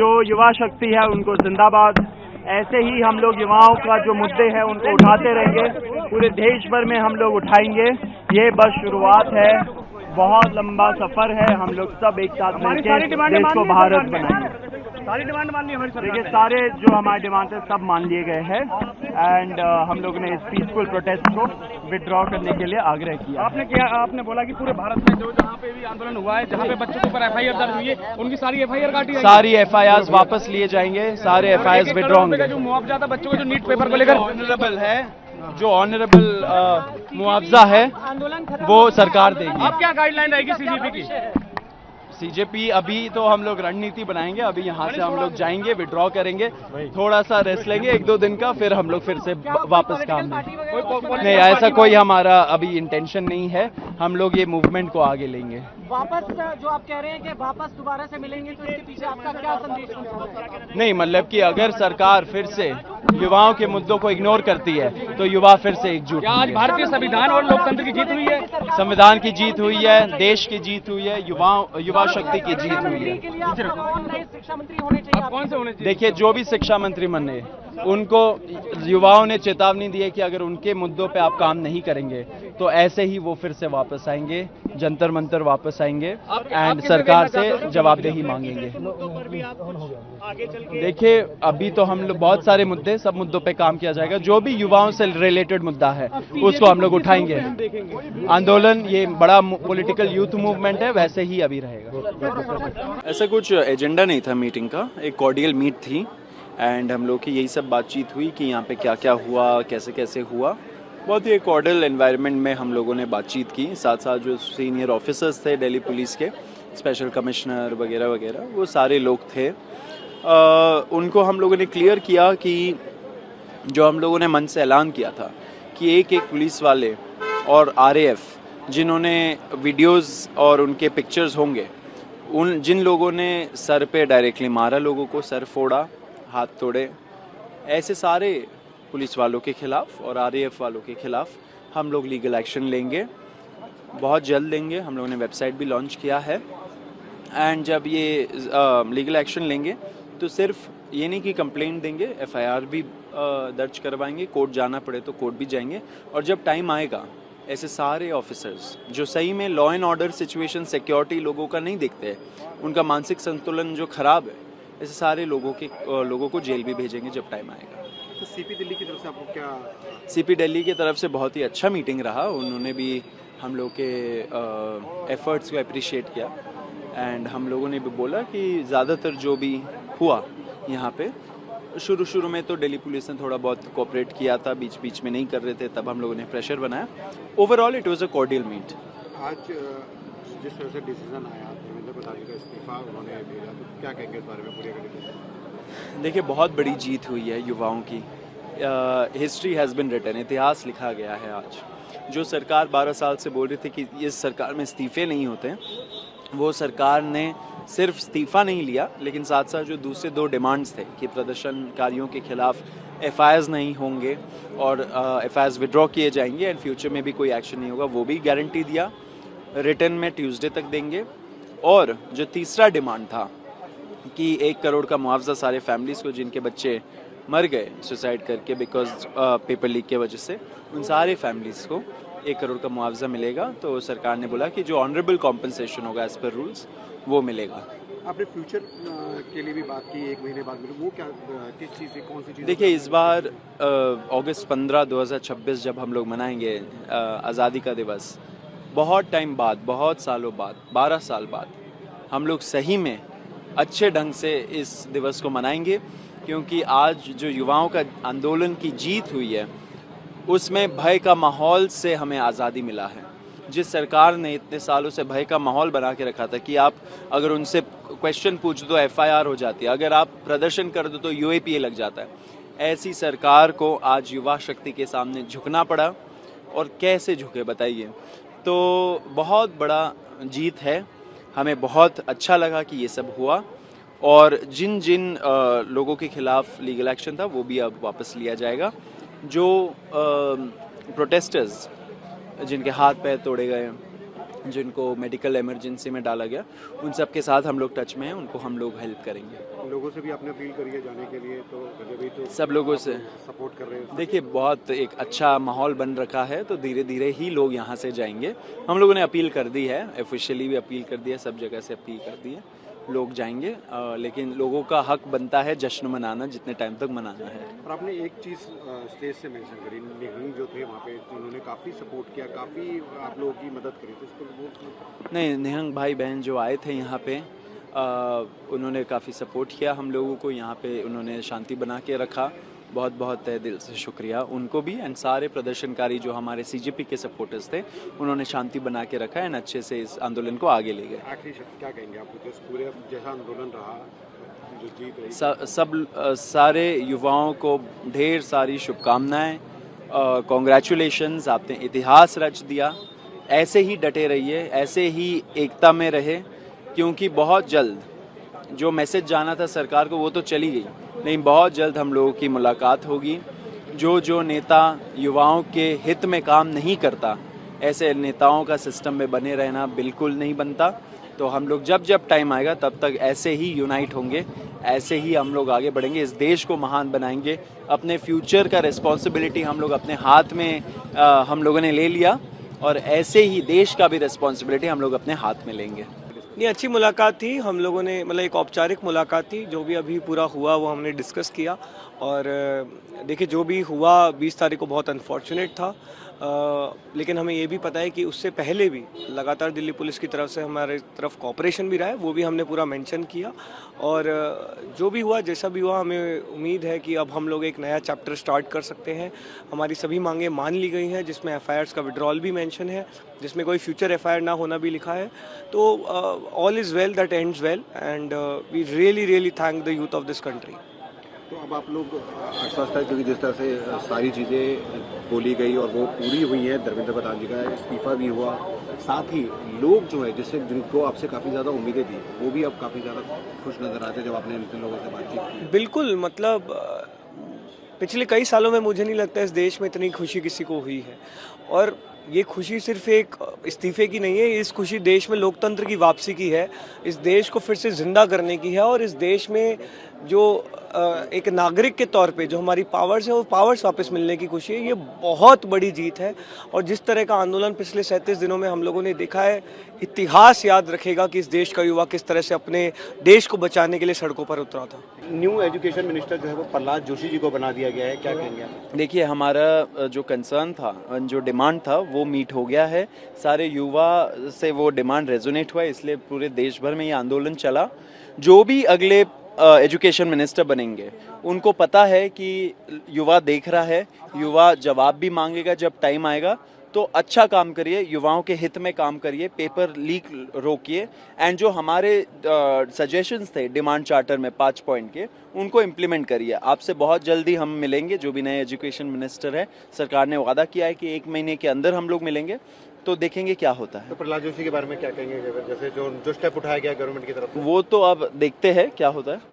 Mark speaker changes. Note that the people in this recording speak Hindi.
Speaker 1: जो युवा शक्ति है उनको जिंदाबाद। ऐसे ही हम लोग युवाओं का जो मुद्दे हैं उनको उठाते रहेंगे, पूरे देश भर में हम लोग उठाएंगे। ये बस शुरुआत है, बहुत लंबा सफर है। हम लोग सब एक साथ मिलकर देश को भारत बनाएंगे।
Speaker 2: सारी डिमांड मान ली हमारी सरकार
Speaker 1: देखिए, सारे जो हमारे डिमांड है सब मान लिए गए हैं एंड हम लोगों ने इस पीसफुल प्रोटेस्ट को विड्रॉ करने के लिए आग्रह किया।
Speaker 2: आपने बोला कि पूरे भारत में जो जहाँ पे भी आंदोलन हुआ है, जहाँ पे बच्चों के ऊपर एफआईआर दर्ज हुई है, उनकी सारी एफआईआर काटी जाएगी।
Speaker 3: सारी एफआईआर वापस लिए जाएंगे, सारे एफआईआर विड्रॉ होंगे।
Speaker 2: जो मुआवजा था बच्चों को जो नीट पेपर को लेकर
Speaker 3: ऑनरेबल है, जो ऑनरेबल मुआवजा है वो सरकार देगी।
Speaker 2: अब क्या गाइडलाइन रहेगी सीजीपी की?
Speaker 3: सीजेपी अभी तो हम लोग रणनीति बनाएंगे। अभी यहाँ से हम लोग जाएंगे, विड्रॉ करेंगे, थोड़ा सा रेस्ट लेंगे 1-2 दिन का, फिर हम लोग फिर से वापस काम में। नहीं, ऐसा कोई हमारा अभी इंटेंशन नहीं है। हम लोग ये मूवमेंट को आगे लेंगे।
Speaker 4: वापस जो आप कह रहे हैं कि वापस दोबारा से मिलेंगे, तो इसके पीछे आपका क्या संदेश?
Speaker 3: नहीं, मतलब कि अगर सरकार फिर से युवाओं के मुद्दों को इग्नोर करती है तो युवा फिर से एकजुट
Speaker 2: आज
Speaker 3: होंगे।
Speaker 2: भारतीय संविधान और लोकतंत्र की जीत हुई है।
Speaker 3: संविधान की जीत हुई है, देश की जीत हुई है, युवा शक्ति की जीत हुई है।
Speaker 4: शिक्षा मंत्री होने चाहिए।
Speaker 2: अब कौन से होने चाहिए?
Speaker 3: देखिए, जो भी शिक्षा मंत्री बने उनको युवाओं ने चेतावनी दी है कि अगर उनके मुद्दों पे आप काम नहीं करेंगे तो ऐसे ही वो फिर से वापस आएंगे, जंतर मंतर वापस आएंगे एंड सरकार से जवाबदेही मांगेंगे। देखिए, अभी तो हम लोग बहुत सारे मुद्दे, सब मुद्दों पे काम किया जाएगा। जो भी युवाओं से रिलेटेड मुद्दा है उसको हम लोग उठाएंगे। आंदोलन ये बड़ा पॉलिटिकल यूथ मूवमेंट है, वैसे ही अभी रहेगा।
Speaker 5: ऐसा कुछ एजेंडा नहीं था मीटिंग का, एक कॉर्डियल मीट थी एंड हम लोग की यही सब बातचीत हुई कि यहाँ पे क्या क्या हुआ, कैसे कैसे हुआ। बहुत ही कॉर्डियल एनवायरनमेंट में हम लोगों ने बातचीत की। साथ साथ जो सीनियर ऑफिसर्स थे दिल्ली पुलिस के, स्पेशल कमिश्नर वगैरह वगैरह, वो सारे लोग थे। उनको हम लोगों ने क्लियर किया कि जो हम लोगों ने मन से ऐलान किया था कि एक एक पुलिस वाले और आरएएफ जिन्होंने वीडियोस और उनके पिक्चर्स होंगे, जिन लोगों ने सर पे डायरेक्टली मारा, लोगों को सर फोड़ा, हाथ तोड़े, ऐसे सारे पुलिस वालों के खिलाफ और आरएएफ वालों के खिलाफ हम लोग लीगल एक्शन लेंगे, बहुत जल्द लेंगे। हम लोगों ने वेबसाइट भी लॉन्च किया है एंड जब ये लीगल एक्शन लेंगे तो सिर्फ ये नहीं कि कंप्लेंट देंगे, एफआईआर भी दर्ज करवाएंगे, कोर्ट जाना पड़े तो कोर्ट भी जाएंगे। और जब टाइम आएगा, ऐसे सारे ऑफिसर्स जो सही में law and order situation, security लोगों का नहीं देखते हैं, उनका मानसिक संतुलन जो खराब है, ऐसे सारे लोगों को जेल भी भेजेंगे जब टाइम आएगा।
Speaker 6: तो सीपी दिल्ली की तरफ से आपको क्या?
Speaker 5: सीपी दिल्ली की तरफ से बहुत ही अच्छा मीटिंग रहा। उन्होंने भी हम लोग के एफर्ट्स को अप्रिशिएट किया एंड हम लोगों ने भी बोला कि ज़्यादातर जो भी हुआ यहाँ पे, शुरू में तो दिल्ली पुलिस ने थोड़ा बहुत कोऑपरेट किया था, बीच बीच में नहीं कर रहे थे, तब हम लोगों ने प्रेशर बनाया। Overall it was a cordial meet.
Speaker 6: आज जिस तरह से डिसीजन आया, देवेंद्र फडणवीस का इस्तीफा उन्होंने भेजा, तो क्या कहेंगे इस बारे में पूरी करेंगे?
Speaker 5: देखिए, बहुत बड़ी जीत हुई है युवाओं की। हिस्ट्री हैज़ बिन रिटन, इतिहास लिखा गया है आज। जो सरकार 12 साल से बोल रही थी कि इस सरकार में इस्तीफे नहीं होते, वो सरकार ने सिर्फ इस्तीफा नहीं लिया, लेकिन साथ साथ जो दूसरे 2 डिमांड्स थे कि प्रदर्शनकारियों के खिलाफ एफआईआर्स नहीं होंगे और एफआईआर्स विड्रॉ किए जाएंगे एंड फ्यूचर में भी कोई एक्शन नहीं होगा, वो भी गारंटी दिया। रिटर्न में ट्यूसडे तक देंगे। और जो तीसरा डिमांड था कि 1 करोड़ का मुआवजा सारे फैमिलीज़ को जिनके बच्चे मर गए सुसाइड करके बिकॉज पेपर लीक के वजह से, उन सारे फैमिलीज़ को 1 करोड़ का मुआवजा मिलेगा। तो सरकार ने बोला कि जो ऑनरेबल कॉम्पनसेशन होगा एज पर रूल्स वो मिलेगा।
Speaker 6: आपने फ्यूचर के लिए भी बात की, 1 महीने बाद मिले, वो क्या, किस चीज़ की, कौन सी चीज़?
Speaker 5: देखिए, इस बार अगस्त 15, 2026 जब हम लोग मनाएंगे आज़ादी का दिवस, बहुत टाइम बाद, बहुत सालों बाद, 12 साल बाद हम लोग सही में अच्छे ढंग से इस दिवस को मनाएंगे, क्योंकि आज जो युवाओं का आंदोलन की जीत हुई है उसमें भय का माहौल से हमें आज़ादी मिला है। जिस सरकार ने इतने सालों से भय का माहौल बना के रखा था कि आप अगर उनसे क्वेश्चन पूछ दो एफआईआर हो जाती है, अगर आप प्रदर्शन कर दो तो यूएपीए लग जाता है, ऐसी सरकार को आज युवा शक्ति के सामने झुकना पड़ा। और कैसे झुके बताइए? तो बहुत बड़ा जीत है, हमें बहुत अच्छा लगा कि ये सब हुआ। और जिन जिन लोगों के खिलाफ लीगल एक्शन था वो भी अब वापस लिया जाएगा। जो प्रोटेस्टर्स जिनके हाथ पैर तोड़े गए, जिनको मेडिकल इमरजेंसी में डाला गया, उन सब के साथ हम लोग टच में हैं, उनको हम लोग हेल्प करेंगे।
Speaker 6: लोगों से भी आपने अपील करी है जाने के लिए, तो भी तो
Speaker 5: सब लोगों से
Speaker 6: सपोर्ट कर रहे हैं।
Speaker 5: देखिए, बहुत एक अच्छा माहौल बन रखा है, तो धीरे धीरे ही लोग यहाँ से जाएंगे। हम लोगों ने अपील कर दी है, ऑफिशियली भी अपील कर दी है, सब जगह से अपील कर दी है, लोग जाएंगे। लेकिन लोगों का हक बनता है जश्न मनाना, जितने टाइम तक मनाना है।
Speaker 6: और आपने एक चीज़ स्टेज से मेंशन करी, निहंग जो थे वहाँ पे, उन्होंने काफ़ी सपोर्ट किया, काफ़ी आप लोगों की मदद करी, तो इसको
Speaker 5: नहीं, निहंग भाई बहन जो आए थे यहाँ पे, उन्होंने काफ़ी सपोर्ट किया हम लोगों को, यहाँ पे उन्होंने शांति बना के रखा। बहुत बहुत तहे दिल से शुक्रिया उनको भी, एंड सारे प्रदर्शनकारी जो हमारे सीजेपी के सपोर्टर्स थे, उन्होंने शांति बना के रखा एंड अच्छे से इस आंदोलन को आगे ले गए।
Speaker 6: आखिरी शब्द क्या कहेंगे आप, जिस पूरे जैसा आंदोलन रहा, जो जीत रही,
Speaker 5: सब सारे युवाओं को ढेर सारी शुभकामनाएं, कॉन्ग्रेचुलेशंस, आपने इतिहास रच दिया। ऐसे ही डटे रहिए, ऐसे ही एकता में रहे, क्योंकि बहुत जल्द जो मैसेज जाना था सरकार को वो तो चली गई, नहीं, बहुत जल्द हम लोगों की मुलाकात होगी। जो नेता युवाओं के हित में काम नहीं करता, ऐसे नेताओं का सिस्टम में बने रहना बिल्कुल नहीं बनता। तो हम लोग जब जब टाइम आएगा तब तक ऐसे ही यूनाइट होंगे, ऐसे ही हम लोग आगे बढ़ेंगे, इस देश को महान बनाएंगे। अपने फ्यूचर का रिस्पॉन्सिबिलिटी हम लोग अपने हाथ में हम लोगों ने ले लिया, और ऐसे ही देश का भी रिस्पॉन्सिबिलिटी हम लोग अपने हाथ में लेंगे।
Speaker 7: नहीं, अच्छी मुलाकात थी हम लोगों ने, मतलब एक औपचारिक मुलाकात थी। जो भी अभी पूरा हुआ वो हमने डिस्कस किया, और देखिए जो भी हुआ 20 तारीख को बहुत अनफॉर्चुनेट था, लेकिन हमें ये भी पता है कि उससे पहले भी लगातार दिल्ली पुलिस की तरफ से हमारे तरफ कॉपरेशन भी रहा है, वो भी हमने पूरा मेंशन किया। और जो भी हुआ, जैसा भी हुआ, हमें उम्मीद है कि अब हम लोग एक नया चैप्टर स्टार्ट कर सकते हैं। हमारी सभी मांगें मान ली गई हैं, जिसमें FIRs का विड्रॉल भी मेंशन है, जिसमें कोई फ्यूचर FIR ना होना भी लिखा है। तो all is well that ends well, and we really thank the youth of this country.
Speaker 6: तो अब आप लोग आश्वस्त है, क्योंकि जिस तरह से सारी चीज़ें बोली गई और वो पूरी हुई है, धर्मेंद्र प्रधान जी का इस्तीफा भी हुआ, साथ ही लोग जो है जिनको आपसे काफ़ी ज़्यादा उम्मीदें थी, वो भी अब काफ़ी ज़्यादा खुश नज़र आते जब आपने इन लोगों से बातचीत की।
Speaker 7: बिल्कुल, मतलब पिछले कई सालों में मुझे नहीं लगता इस देश में इतनी खुशी किसी को हुई है। और ये खुशी सिर्फ एक इस्तीफे की नहीं है, इस खुशी देश में लोकतंत्र की वापसी की है, इस देश को फिर से जिंदा करने की है, और इस देश में जो एक नागरिक के तौर पे जो हमारी पावर्स है वो पावर्स वापस मिलने की खुशी है। ये बहुत बड़ी जीत है, और जिस तरह का आंदोलन पिछले 37 दिनों में हम लोगों ने देखा है, इतिहास याद रखेगा कि इस देश का युवा किस तरह से अपने देश को बचाने के लिए सड़कों पर उतरा था।
Speaker 6: न्यू एजुकेशन मिनिस्टर जो है वो प्रहलाद जोशी जी को बना दिया गया है, क्या कहेंगे आप?
Speaker 5: देखिए, हमारा जो कंसर्न था, जो डिमांड था, वो मीट हो गया है। सारे युवा से वो डिमांड रेजोनेट हुआ है, इसलिए पूरे देश भर में ये आंदोलन चला। जो भी अगले एजुकेशन मिनिस्टर बनेंगे, उनको पता है कि युवा देख रहा है, युवा जवाब भी मांगेगा जब टाइम आएगा। तो अच्छा काम करिए, युवाओं के हित में काम करिए, पेपर लीक रोकिए, एंड जो हमारे सजेशंस थे डिमांड चार्टर में 5 पॉइंट के, उनको इम्प्लीमेंट करिए। आपसे बहुत जल्दी हम मिलेंगे, जो भी नए एजुकेशन मिनिस्टर है, सरकार ने वादा किया है कि 1 महीने के अंदर हम लोग मिलेंगे, तो देखेंगे क्या होता है।
Speaker 6: तो प्रहलाद जोशी के बारे में क्या कहेंगे, जैसे जो स्टेप उठाया गया गवर्नमेंट की तरफ से?
Speaker 5: वो तो अब देखते हैं क्या होता है।